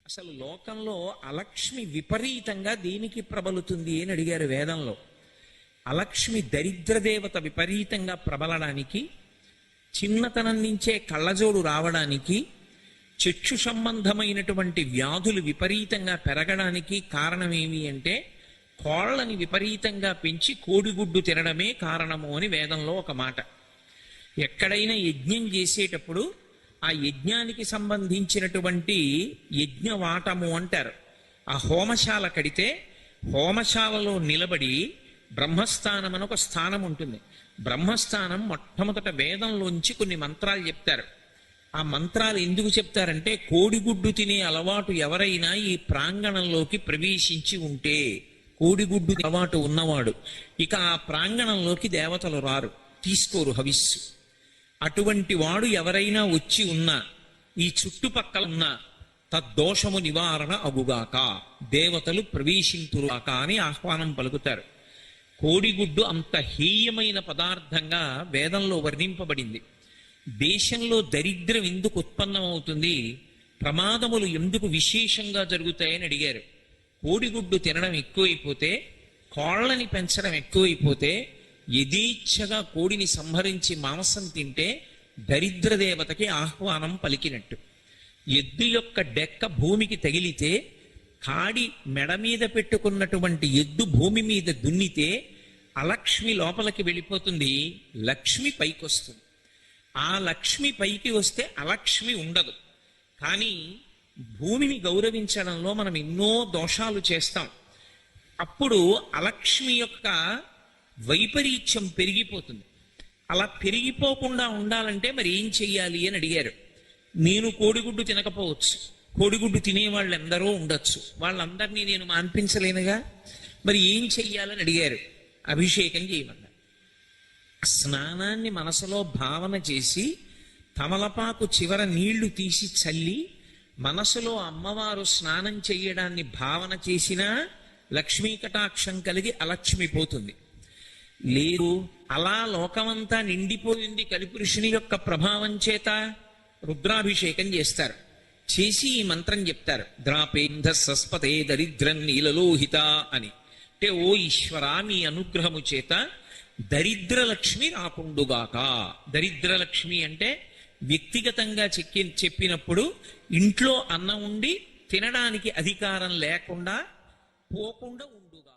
అసలు లోకంలో అలక్ష్మి విపరీతంగా దేనికి ప్రబలుతుంది అని అడిగారు వేదంలో. అలక్ష్మి దరిద్రదేవత విపరీతంగా ప్రబలడానికి, చిన్నతనం నుంచే కళ్ళజోడు రావడానికి, చక్షు సంబంధమైనటువంటి వ్యాధులు విపరీతంగా పెరగడానికి కారణమేమి అంటే కోళ్ళని విపరీతంగా పెంచి కోడిగుడ్డు తినడమే కారణము అని వేదంలో ఒక మాట. ఎక్కడైనా యజ్ఞం చేసేటప్పుడు ఆ యజ్ఞానికి సంబంధించినటువంటి యజ్ఞవాటము అంటారు. ఆ హోమశాల కడితే హోమశాలలో నిలబడి బ్రహ్మస్థానం అని ఒక స్థానం ఉంటుంది. బ్రహ్మస్థానం మొట్టమొదట వేదంలోంచి కొన్ని మంత్రాలు చెప్తారు. ఆ మంత్రాలు ఎందుకు చెప్తారంటే కోడిగుడ్డు తినే అలవాటు ఎవరైనా ఈ ప్రాంగణంలోకి ప్రవేశించి ఉంటే, కోడిగుడ్డు అలవాటు ఉన్నవాడు ఇక ఆ ప్రాంగణంలోకి దేవతలు రారు, తీసుకోరు హవిస్సు. అటువంటి వాడు ఎవరైనా వచ్చి ఉన్నా ఈ చుట్టుపక్కల ఉన్న తద్దోషము నివారణ అగుగాక, దేవతలు ప్రవేశింతురుగాక అని ఆహ్వానం పలుకుతారు. కోడిగుడ్డు అంత హేయమైన పదార్థంగా వేదంలో వర్ణింపబడింది. దేశంలో దరిద్రం ఎందుకు ఉత్పన్నమవుతుంది, ప్రమాదములు ఎందుకు విశేషంగా జరుగుతాయని అడిగారు. కోడిగుడ్డు తినడం ఎక్కువైపోతే, కోళ్ళని పెంచడం ఎక్కువైపోతే, యథేచ్ఛగా కోడిని సంహరించి మాంసం తింటే దరిద్ర దేవతకి ఆహ్వానం పలికినట్టు. ఎద్దు యొక్క డెక్క భూమికి తగిలితే, కాడి మెడ మీద పెట్టుకున్నటువంటి ఎద్దు భూమి మీద దున్నితే అలక్ష్మి లోపలికి వెళ్ళిపోతుంది, లక్ష్మి పైకి వస్తుంది. ఆ లక్ష్మి పైకి వస్తే అలక్ష్మి ఉండదు. కానీ భూమిని గౌరవించడంలో మనం ఎన్నో దోషాలు చేస్తాం. అప్పుడు అలక్ష్మి యొక్క వైపరీత్యం పెరిగిపోతుంది. అలా పెరిగిపోకుండా ఉండాలంటే మరి ఏం చెయ్యాలి అని అడిగారు. నేను కోడిగుడ్డు తినకపోవచ్చు, కోడిగుడ్డు తినేవాళ్ళు ఎందరో ఉండొచ్చు, వాళ్ళందరినీ నేను మాన్పించలేనుగా, మరి ఏం చెయ్యాలని అడిగారు. అభిషేకం చేయమన్నారు. స్నానాన్ని మనసులో భావన చేసి తమలపాకు చివర నీళ్లు తీసి చల్లి మనసులో అమ్మవారు స్నానం చెయ్యడాన్ని భావన చేసినా లక్ష్మీ కటాక్షం కలిగి అలక్ష్మి పోతుంది. లేదు అలా లోకమంతా నిండిపోయింది కలిపురుషుని యొక్క ప్రభావం చేత, రుద్రాభిషేకం చేస్తారు. చేసి ఈ మంత్రం చెప్తారు, ద్రాపేంధ సస్పతే దరిద్రం నీలలోహిత అని. అంటే ఓ ఈశ్వరా, మీ అనుగ్రహము చేత దరిద్రలక్ష్మి రాకుండుగాక. దరిద్రలక్ష్మి అంటే వ్యక్తిగతంగా చెప్పినప్పుడు ఇంట్లో అన్నం ఉండి తినడానికి అధికారం లేకుండా పోకుండా ఉండుగా.